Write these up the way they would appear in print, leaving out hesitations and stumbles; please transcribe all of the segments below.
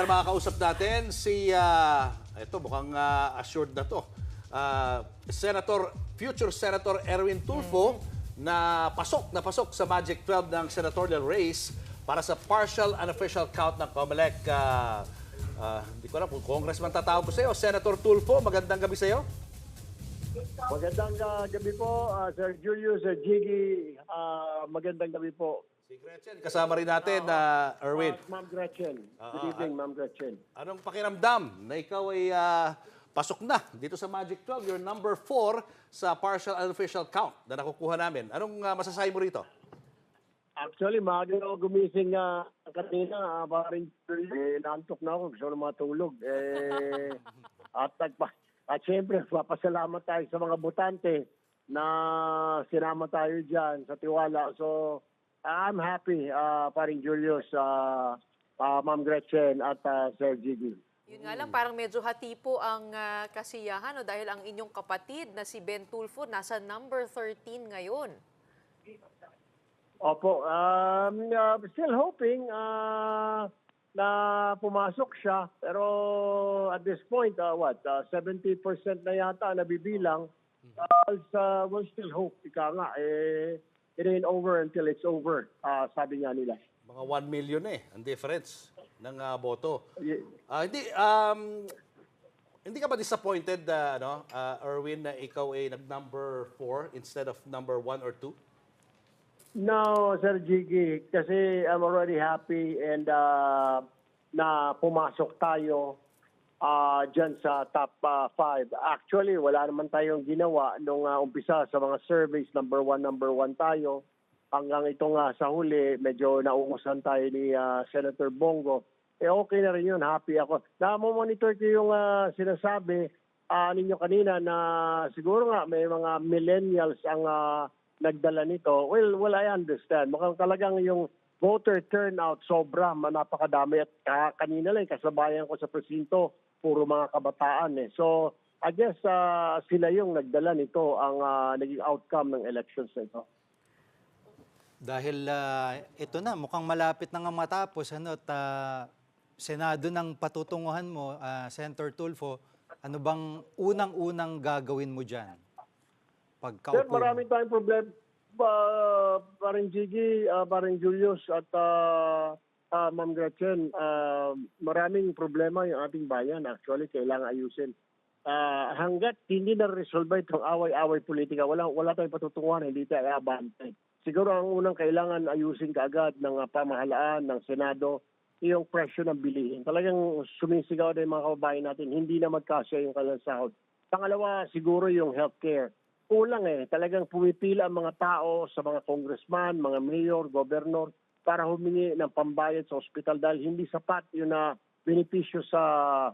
para makakausap natin si, ito mukhang assured na to, future Senator Erwin Tulfo na pasok sa Magic 12 ng senatorial race para sa partial unofficial count ng COMELEC. Hindi ko alam kung congressman tatawag ko sa iyo. Senator Tulfo, magandang gabi sa iyo. Magandang gabi po, Sir Julius, Sir Jiggy. Magandang gabi po. Si Gretchen, kasama rin natin, Erwin. Ma'am Gretchen. Good evening, Ma'am Gretchen. Anong pakiramdam na ikaw ay pasok na dito sa Magic 12? You're number 4 sa partial unofficial count na nakukuha namin. Anong masasabi mo rito? Actually, maaga ako gumising kanina. Parang naantok na ako. Gusto ko na matulog. At syempre, papasalamat tayo sa mga botante na sinama tayo dyan sa tiwala. So, I'm happy, paring Julius, Ma'am Gretchen at Sir Gigi. Yun nga lang, parang medyo hati po ang kasiyahan dahil ang inyong kapatid na si Ben Tulfo nasa number 13 ngayon. Opo, still hoping na pumasok siya. Pero at this point, 70% na yata nabibilang. We'll still hope, ika nga, it ain't over until it's over, sabi nga nila. Mga 1 million ang difference ng boto. Hindi ka ba disappointed, Erwin, na ikaw ay nag-number 4 instead of number 1 or 2? No, Sir Jiggy, kasi I'm already happy and na pumasok tayo dyan sa top 5. Actually, wala naman tayong ginawa nung umpisa sa mga surveys, number 1 tayo. Hanggang ito nga sa huli, medyo naungusan tayo ni Senator Bongo. Okay na rin yun, happy ako. Monitor ko yung sinasabi ninyo kanina na siguro nga may mga millennials ang nagdala nito. Well, I understand. Mukhang talagang yung voter turnout sobra, napakadami. At kanina lang, kasabayan ko sa presinto, puro mga kabataan. So, I guess sila yung nagdala nito, ang naging outcome ng elections na ito. Dahil ito na, mukhang malapit na nga matapos. Senado ng patutunguhan mo, Senator Tulfo, ano bang unang-unang gagawin mo dyan? Sir, maraming tayong problema. Parang Gigi, parang Julius at Ma'am Gretchen, maraming problema yung ating bayan. Actually, kailangan ayusin. Hanggat hindi na-resolve itong away-away politika, wala tayong patutunguhan, hindi tayo abante. Siguro ang unang kailangan ayusin kaagad ng pamahalaan, ng Senado, yung presyo ng bilihin. Talagang sumisigaw na yung mga kababayan natin, hindi na magkasya yung kanilang sahod. Pangalawa, siguro yung healthcare. Kulang talagang pumipila ang mga tao sa mga congressman, mga mayor, gobernador para humingi ng pambayad sa ospital dahil hindi sapat yun na benepisyo sa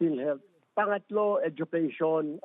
PhilHealth. Pangatlo, education,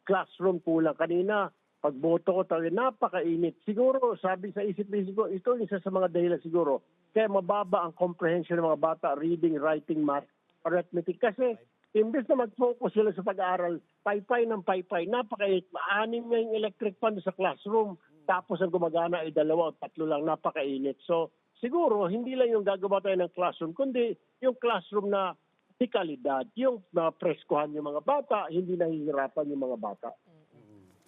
classroom kulang. Kanina, pagboto ko talaga napakainit. Siguro, sabi sa isip-isip ko, ito isa sa mga dahilan siguro. Kaya mababa ang comprehension ng mga bata, reading, writing, math, arithmetic. Kasi imbes na mag-focus sila sa pag-aaral, paypay ng paypay, napakainit. 6 nga yung electric fan sa classroom. Tapos ang gumagana ay 2 o 3 lang, napakainit. So siguro, hindi lang yung gagawa tayo ng classroom, kundi yung classroom na di kalidad, yung preskuhan yung mga bata, hindi nahihirapan yung mga bata.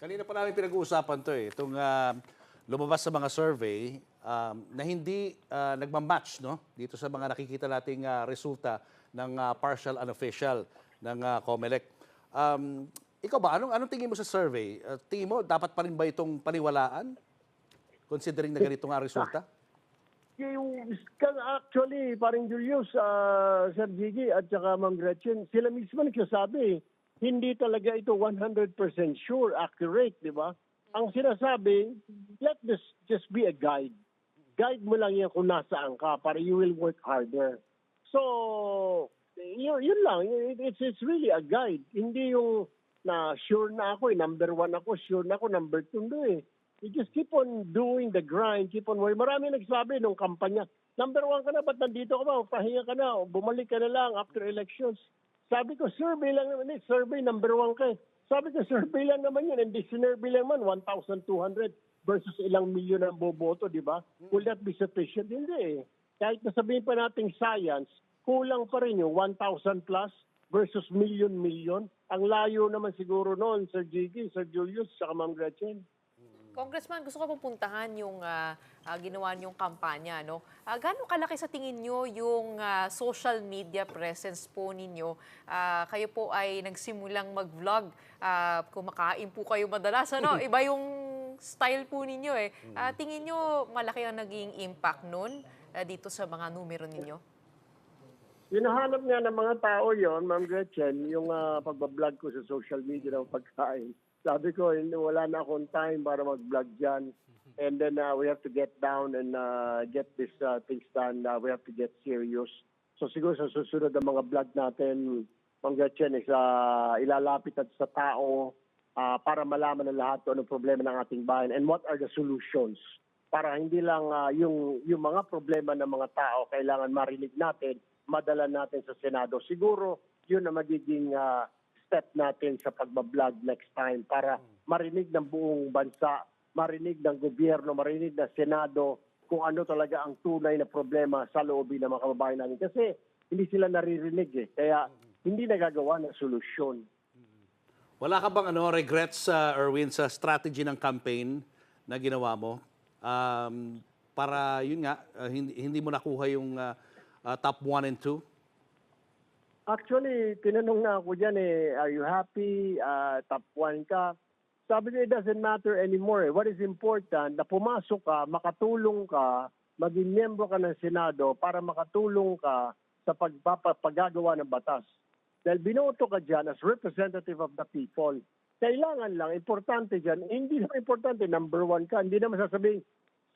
Kanina pa namin pinag-uusapan to itong lumabas sa mga survey na hindi nagmamatch dito sa mga nakikita nating resulta ng partial unofficial ng COMELEC. Ikaw ba, anong tingin mo sa survey? Tingin mo, dapat pa rin ba itong paniwalaan? Considering na ganito nga resulta? Actually, parang Julius, Sir Gigi at saka Ma'am Gretchen, sila mismo nagsasabi, hindi talaga ito 100% sure, accurate, di ba? Ang sinasabi, let this just be a guide. Guide mo lang yan kung nasaan ka para you will work harder. So, yun lang. It's really a guide. Hindi yung na sure na ako, number 1 ako, sure na ako, number 2 hindi. You just keep on doing the grind, keep on working. Marami nagsabi nung kampanya, number 1 ka na, ba't nandito ka ba? Pahinga ka na, bumalik ka na lang after elections. Sabi ko, survey lang naman survey, number 1 ka. Sabi ko, survey lang naman yun, and this survey lang naman, 1,200 versus ilang milyon ang boboto, di ba? Will that be sufficient? Hindi. Kahit nasabihin pa nating science, kulang pa rin yung 1,000 plus versus million. Ang layo naman siguro noon, Sir Jiggy, Sir Julius, saka Ma'am Gretchen. Congressman, gusto ko pong puntahan yung ginawa niyong kampanya. No? Gaano kalaki sa tingin niyo yung social media presence po ninyo? Kayo po ay nagsimulang mag-vlog. Kumakain po kayo madalas. Ano? Iba yung style po ninyo eh. Tingin niyo malaki ang naging impact nun dito sa mga numero ninyo? Hinahanap nga ng mga tao yon, Ma'am Gretchen, yung pagbablog ko sa social media ng pagkain. Sabi ko, wala na akong time para mag-vlog dyan. And then we have to get down and get these things done. We have to get serious. So siguro sa susunod ng mga vlog natin, Ma'am Gretchen, is ilalapit at sa tao para malaman ng lahat kung anong problema ng ating bayan and what are the solutions. Para hindi lang yung mga problema ng mga tao kailangan marinig natin, madala natin sa Senado. Siguro yun ang magiging step natin sa pagbablog next time para marinig ng buong bansa, marinig ng gobyerno, marinig ng Senado kung ano talaga ang tunay na problema sa loobin ng mga kababayan natin. Kasi hindi sila naririnig eh. Kaya hindi nagagawa ng solusyon. Wala ka bang regrets, Erwin, sa strategy ng campaign na ginawa mo? Para yun nga, hindi mo nakuha yung top 1 and 2? Actually, tinanong na ako dyan are you happy? Top 1 ka? Sabi niya, it doesn't matter anymore. What is important, na pumasok ka, makatulong ka, maging miyembro ka ng Senado para makatulong ka sa paggagawa ng batas. Dahil binoto ka dyan as representative of the people. Kailangan lang, importante dyan, hindi naman importante, number 1 ka. Hindi naman sasabihin,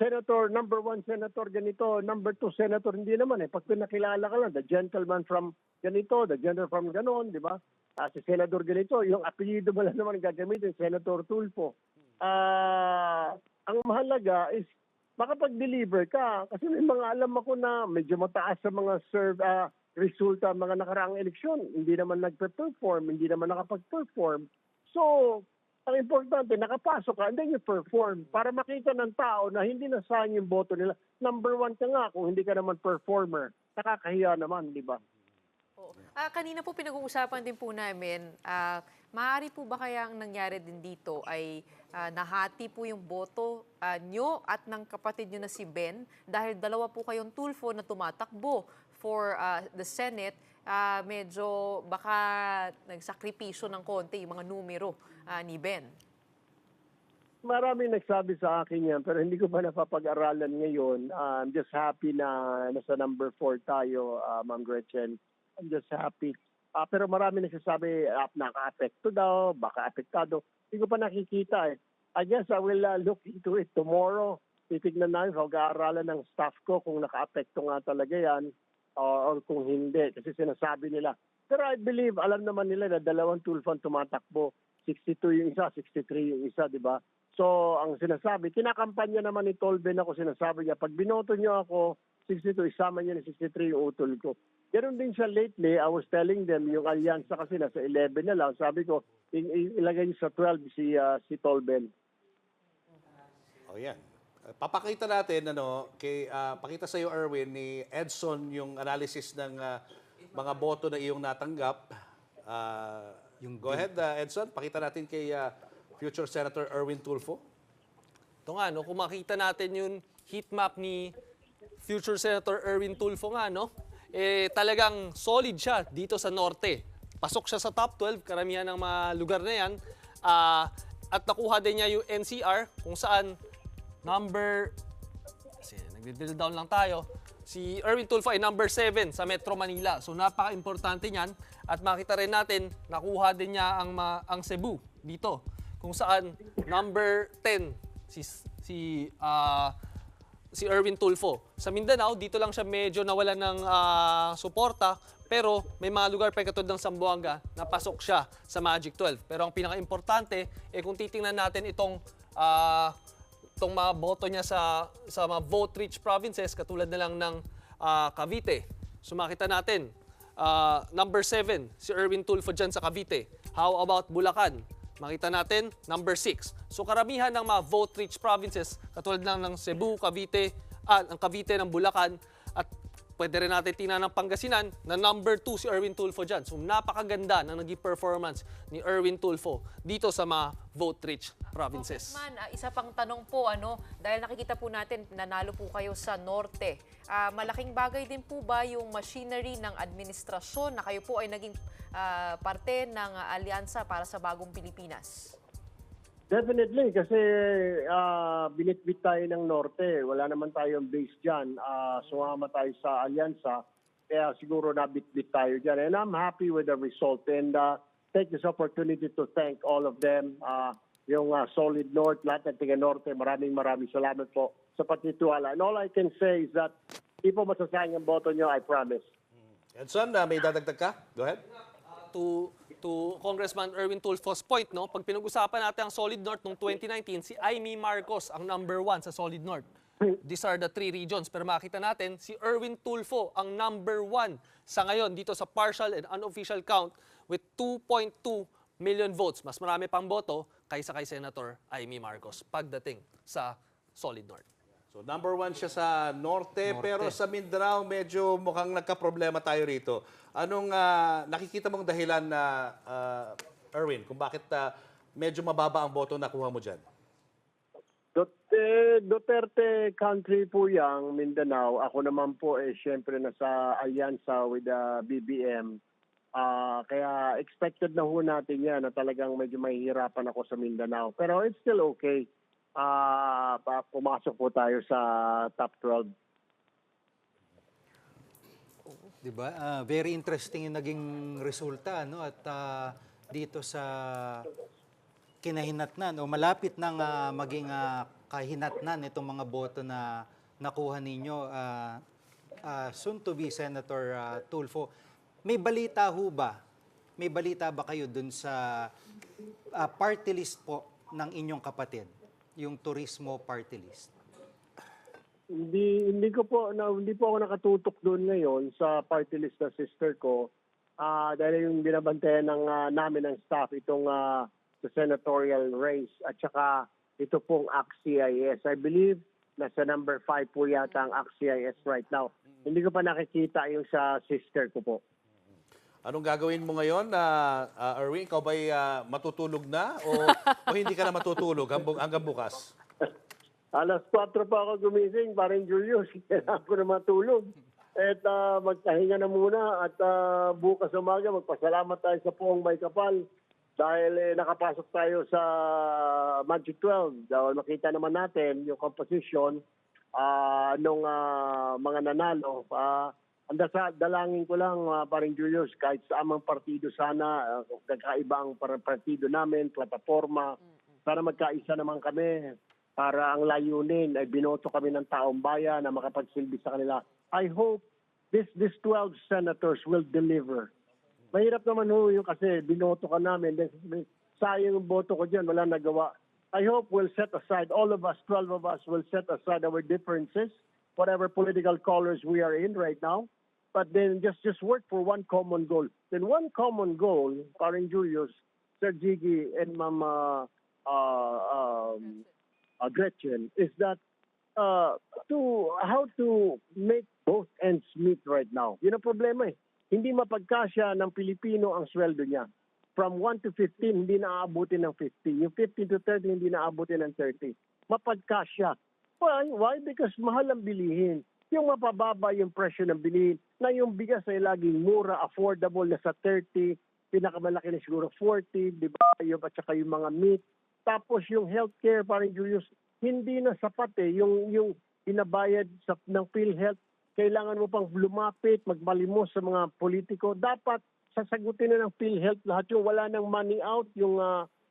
Senator, number 1 Senator ganito, number 2 Senator, hindi naman eh. Pag pinakilala ka lang, the gentleman from ganito, the gentleman from ganon, di ba? Si Senator ganito, yung apelyido mo lang naman gagamitin, Senator Tulfo. Ang mahalaga is makapag-deliver ka. Kasi may mga alam ako na medyo mataas sa mga resulta, mga nakaraang eleksyon. Hindi naman nagpe-perform, hindi naman nakapag-perform. So, ang importante, nakapasok ka, and then you perform para makita ng tao na hindi nasayang yung boto nila. Number 1 ka nga kung hindi ka naman performer. Nakakahiya naman, di ba? Kanina po pinag-uusapan din po namin, maaari po ba kaya ang nangyari din dito ay nahati po yung boto nyo at ng kapatid nyo na si Ben dahil dalawa po kayong Tulfo na tumatakbo for the Senate, medyo baka nagsakripisyo ng konti yung mga numero ni Ben? Marami nagsabi sa akin yan, pero hindi ko pa napapag-aralan ngayon. I'm just happy na nasa number 4 tayo, Ma'am Gretchen. I'm just happy. Pero marami nagsasabi, naka-apekto daw, baka apektado. Hindi ko pa nakikita eh. I guess I will look into it tomorrow. Titignan namin, pag-aaralan ng staff ko kung naka-apekto nga talaga yan or kung hindi. Kasi sinasabi nila. Pero I believe, alam naman nila na dalawang Tulfo tumatakbo. 62 yung isa, 63 yung isa, di ba? So, ang sinasabi, kinakampanya naman ni Tolben ako, sinasabi niya, pag binoto niyo ako, 62, isama niyo ni 63 yung utol ko. Ganon din siya lately, I was telling them, yung alyansa kasi nasa 11 na lang, sabi ko, ilagay niyo sa 12 si Tolben. Oh, yan. Papakita natin, pakita sa iyo, Erwin, ni Edson yung analysis ng mga boto na iyong natanggap. Go ahead, Edson. Pakita natin kay future Senator Erwin Tulfo. Ito nga, kung makita natin yung heat map ni future Senator Erwin Tulfo nga, talagang solid siya dito sa norte. Pasok siya sa top 12, karamihan ng mga lugar na yan. At nakuha din niya yung NCR, kung saan nagdi-drill down lang tayo. Si Erwin Tulfo ay number 7 sa Metro Manila. So napaka-importante niyan. At makita rin natin, nakuha din niya ang Cebu dito. Kung saan number 10 si Erwin Tulfo. Sa Mindanao, dito lang siya medyo nawalan ng suporta. Pero may mga lugar pa katulad ng Zamboanga, napasok siya sa Magic 12. Pero ang pinaka-importante, kung titingnan natin itong mga boto niya sa mga vote-rich provinces, katulad na lang ng Cavite. So makita natin, number 7, si Erwin Tulfo dyan sa Cavite. How about Bulacan? Makita natin, number 6. So karamihan ng mga vote-rich provinces, katulad lang ng Cebu, Cavite, ng Cavite, ng Bulacan, at pwede rin natin tingnan ng Pangasinan na number 2 si Erwin Tulfo dyan. So napakaganda na naging performance ni Erwin Tulfo dito sa mga vote-rich provinces. Congressman, isa pang tanong po, dahil nakikita po natin, nanalo po kayo sa Norte. Malaking bagay din po ba yung machinery ng administrasyon na kayo po ay naging parte ng alyansa para sa bagong Pilipinas? Definitely, kasi binitbit tayo ng Norte. Wala naman tayong base dyan. Sumama tayo sa alyansa. Kaya siguro nabitbit tayo dyan. And I'm happy with the result. And take this opportunity to thank all of them. Yung Solid North, lahat ng taga Norte, maraming salamat po sa pagtitiwala. And all I can say is that di po masasayang ang boto nyo, I promise. Edson, may dadagdag ka? Go ahead. To Congressman Erwin Tulfo's point, no? Pag pinag-usapan natin ang Solid North noong 2019, si Amy Marcos ang number 1 sa Solid North. These are the 3 regions. Pero makita natin, si Erwin Tulfo ang number 1 sa ngayon dito sa partial and unofficial count with 2.2 million votes. Mas marami pang boto kaysa kay Senator Amy Marcos pagdating sa Solid North. So number 1 siya sa Norte, pero sa Mindanao medyo mukhang nagka-problema tayo rito. Anong nakikita mong dahilan na, Erwin, kung bakit medyo mababa ang boto na kuha mo dyan? Duterte country po yang Mindanao. Ako naman po siyempre nasa alyansa with BBM. Kaya expected na ho natin yan na talagang medyo mahihirapan ako sa Mindanao. Pero it's still okay. Pumasok po tayo sa top 12. Diba? Very interesting yung naging resulta, no? At dito sa kinahinatnan o malapit nang maging kahinatnan itong mga boto na nakuha ninyo, soon to be Senator Tulfo. May balita ho ba? May balita ba kayo dun sa party list po ng inyong kapatid? Yung turismo party list? Hindi po ako nakatutok doon ngayon sa party list ng sister ko dahil yung binabantayan namin ng staff itong sa senatorial race at saka ito pong ACT-CIS. I believe nasa number 5 po yata ang ACT-CIS right now. Hindi ko pa nakikita yung sa sister ko po. Anong gagawin mo ngayon, Erwin? Ikaw ba'y matutulog na o hindi ka na matutulog hanggang bukas? Alas 4 pa ako gumising, parang Julius. Kailangan ko na matulog. At magpahinga na muna at bukas umaga magpasalamat tayo sa Poong May Kapal dahil nakapasok tayo sa Magic 12. Dahil makita naman natin yung composition nung mga nanalo. Ang dalangin ko lang, parang Julius, kahit sa amang partido sana, kakaibang partido namin, plataforma, para magkaisa naman kami para ang layunin ay binoto kami ng taong bayan na makapagsilbi sa kanila. I hope these 12 senators will deliver. Mahirap naman ho yung kasi binoto ka namin, sayang yung boto ko dyan, wala nagawa. I hope we'll set aside, all of us, 12 of us, will set aside our differences, whatever political colors we are in right now, but then just work for one common goal. Then one common goal, parang Julius, Sir Jiggy, and Mama Gretchen, is that how to make both ends meet right now. Yun ang problema eh. Hindi mapagkasya ng Pilipino ang sweldo niya. From 1 to 15, hindi naaabutin ng 50. Yung 15 to 30, hindi naaabutin ng 30. Mapagkasya. Why? Because mahal ang bilihin. Yung mapababa yung presyo ng bilihin, na yung bigas ay laging mura, affordable na sa 30, pinakamalaki na siguro 40, di ba? At saka yung mga meat. Tapos yung healthcare, parang Julius, hindi na sapat eh. Yung binabayad ng PhilHealth, kailangan mo pang lumapit, magmalimos sa mga politiko. Dapat sasagutin na ng PhilHealth lahat yung wala ng money out, yung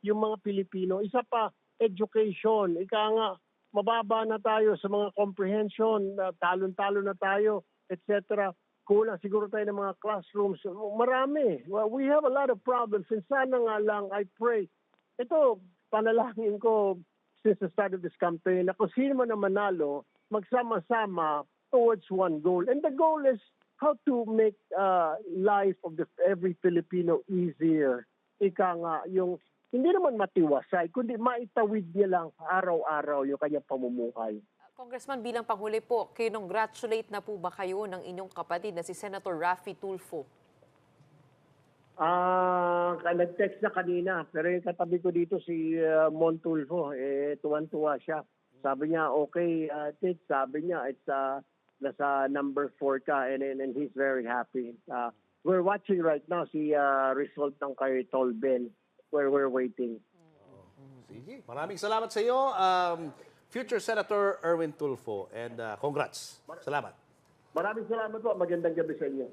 mga Pilipino. Isa pa, education. Ika nga, mababa na tayo sa mga comprehension, talon-talo na tayo, etc. Kulang siguro tayo ng mga classrooms. Marami. Well, we have a lot of problems. And sana nga lang, I pray. Ito, panalangin ko since the start of this campaign, na kung sino man ang manalo, magsama-sama towards one goal. And the goal is how to make life of every Filipino easier. Ika nga, yung hindi naman matiwasay, kundi maitawid niya lang araw-araw yung kanyang pamumuhay. Congressman, bilang panghuli po, kinongratulate na po ba kayo ng inyong kapatid na si Senator Raffy Tulfo? Nag-text na kanina, pero yung katabi ko dito si Mon Tulfo, tuwan-tuwa siya. Sabi niya, okay, Tits, sabi niya, it's nasa number 4 ka, and he's very happy. We're watching right now si result ng kay Tolben, where we're waiting. Sige. Maraming salamat sa iyo, future Senator Erwin Tulfo, and congrats. Salamat. Maraming salamat po. Magandang gabi sa inyo.